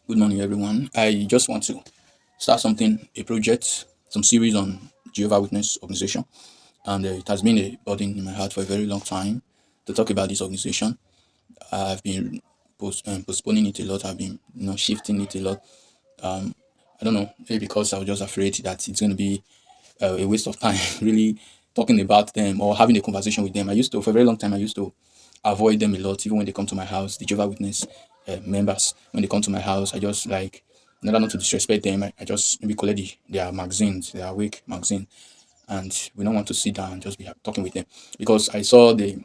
Good morning, everyone. I just want to start something, a project, some series on Jehovah Witness organization, and it has been a burden in my heart for a very long time to talk about this organization. I've been postponing it a lot. I've been, shifting it a lot. I don't know, maybe because I was just afraid that it's going to be a waste of time, really talking about them or having a conversation with them. For a very long time, I used to avoid them a lot, even when they come to my house. The Jehovah Witness members, when they come to my house, I just like, in order not to disrespect them, I just maybe collect their magazines, their awake magazine, and we don't want to sit down and just be talking with them because I saw the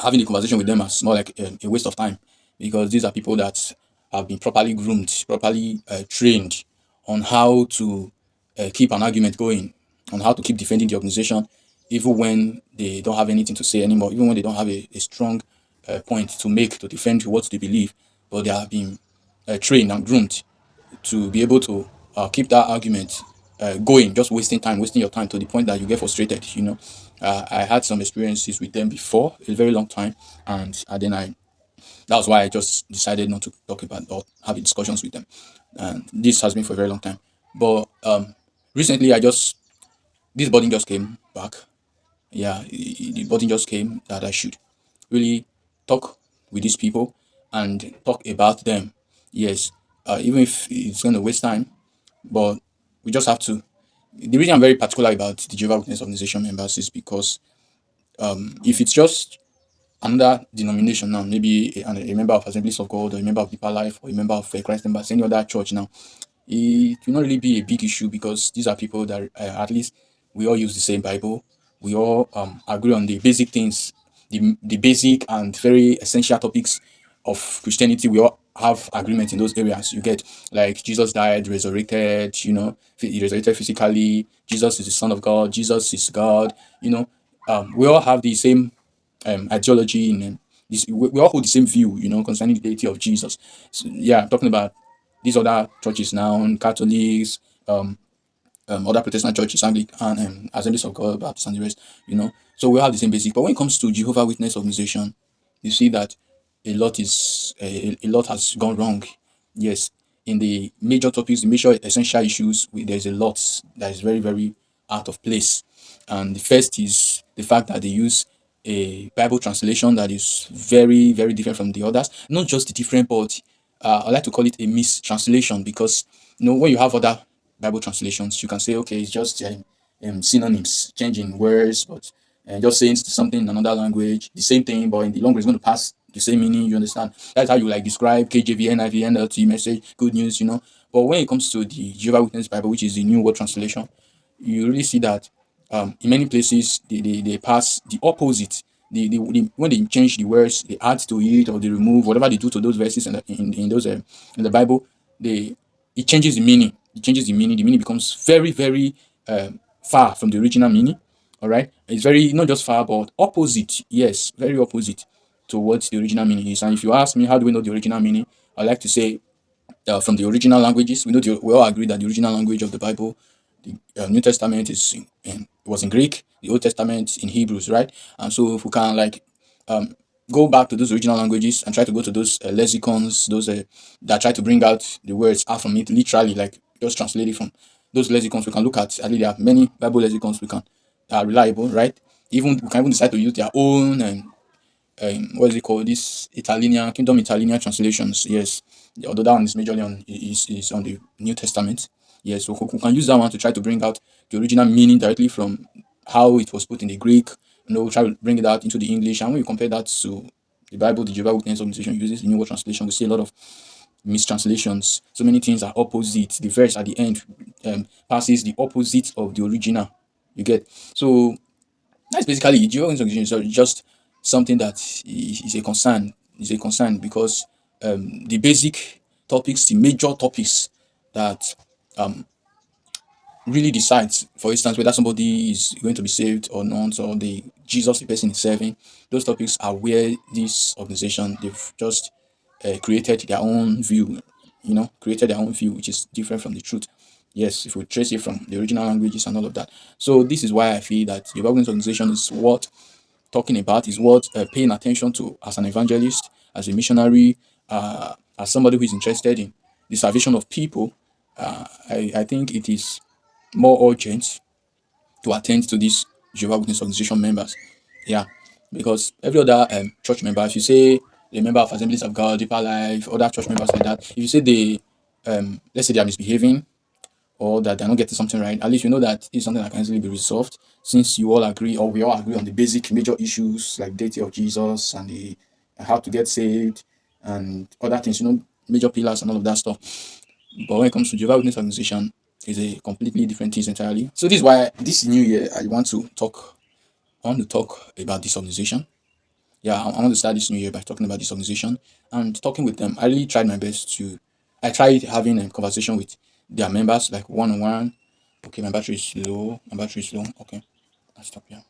having a conversation with them as more like a waste of time because these are people that have been properly groomed, properly trained on how to keep an argument going, on how to keep defending the organization, even when they don't have anything to say anymore, even when they don't have a strong point to make to defend what they believe, but they have been trained and groomed to be able to keep that argument going, just wasting time, wasting your time to the point that you get frustrated. I had some experiences with them before a very long time, and then that was why I just decided not to talk about or have discussions with them. And this has been for a very long time. But recently, this burden just came back. Yeah, the burden just came that I should really talk with these people and talk about them. Yes, even if it's going to waste time, but we just have to. The reason I'm very particular about the Jehovah Witness organization members is because if it's just another denomination now, maybe a member of Assemblies of God or a member of Deeper Life or a member of Christ Embassy, any other church now, it will not really be a big issue because these are people that at least we all use the same Bible. We all agree on the basic things, the basic and very essential topics of Christianity. We all have agreement in those areas. You get like Jesus died, resurrected, he resurrected physically. Jesus is the Son of God. Jesus is God. We all have the same ideology and this, we all hold the same view, concerning the deity of Jesus. So, yeah, I'm talking about these other churches now, Catholics, other Protestant churches, Anglican, Assemblies of God, Baptist, and the rest. So we have the same basic. But when it comes to Jehovah Witness organization, you see that a lot has gone wrong. Yes, in the major topics, the major essential issues, there's a lot that is very, very out of place. And the first is the fact that they use a Bible translation that is very, very different from the others. Not just different, but I like to call it a mistranslation because when you have other Bible translations, you can say, okay, it's just synonyms, changing words, but just saying something in another language, the same thing, but in the longer it's going to pass the same meaning. You understand? That's how you like describe KJV, NIV, NLT, message, good news. But when it comes to the Jehovah Witness Bible, which is the New World Translation, you really see that in many places they pass the opposite. When they change the words, they add to it or they remove whatever they do to those verses in those in the Bible, they it changes the meaning. It changes the meaning. The meaning becomes very, very far from the original meaning. All right, it's very not just far, but opposite. Yes, very opposite to what the original meaning is. And if you ask me, how do we know the original meaning? I like to say from the original languages. We all agree that the original language of the Bible, the New Testament, was in Greek. The Old Testament in Hebrews, right? And so if we can um, go back to those original languages and try to go to those lexicons, those that try to bring out the words out from it, literally, like just translate it from those lexicons. We can look at least there are many Bible lexicons we can are reliable, right? Even we can even decide to use their own what is it called? This Italian Kingdom Italian translations. Yes, although that one is majorly is on the New Testament. Yes, so we can use that one to try to bring out the original meaning directly from how it was put in the Greek. Try to bring it out into the English, and when you compare that to the Bible, the Jehovah Witness organization uses the New World Translation. We see a lot of mistranslations. So many things are opposite. The verse at the end passes the opposite of the original. You get so that's basically it. Geographic organization is just something that is a concern. Is a concern because the basic topics, the major topics that really decides, for instance, whether somebody is going to be saved or not, or the Jesus the person is serving. Those topics are where this organization they've just created their own view. Created their own view, which is different from the truth. Yes, if we trace it from the original languages and all of that. So this is why I feel that the Bible organization is what talking about is what paying attention to as an evangelist, as a missionary, as somebody who is interested in the salvation of people, I think it is more urgent to attend to these Jehovah Witness organization members. Yeah, because every other church member, if you say a member of Assemblies of God, Deeper Life, other church members like that, if you say they, let's say they are misbehaving or that they're not getting something right, at least you know that it's something that can easily be resolved since you all agree or we all agree on the basic major issues like deity of Jesus and the how to get saved and other things, major pillars and all of that stuff. But when it comes to Jehovah Witness organization, is a completely different thing entirely. So this is why this new year I want to talk about this organization. Yeah, I want to start this new year by talking about this organization and talking with them. I really tried my best to. I tried having a conversation with their members, like one on one. Okay, my battery is low. My battery is low. Okay, I'll stop here.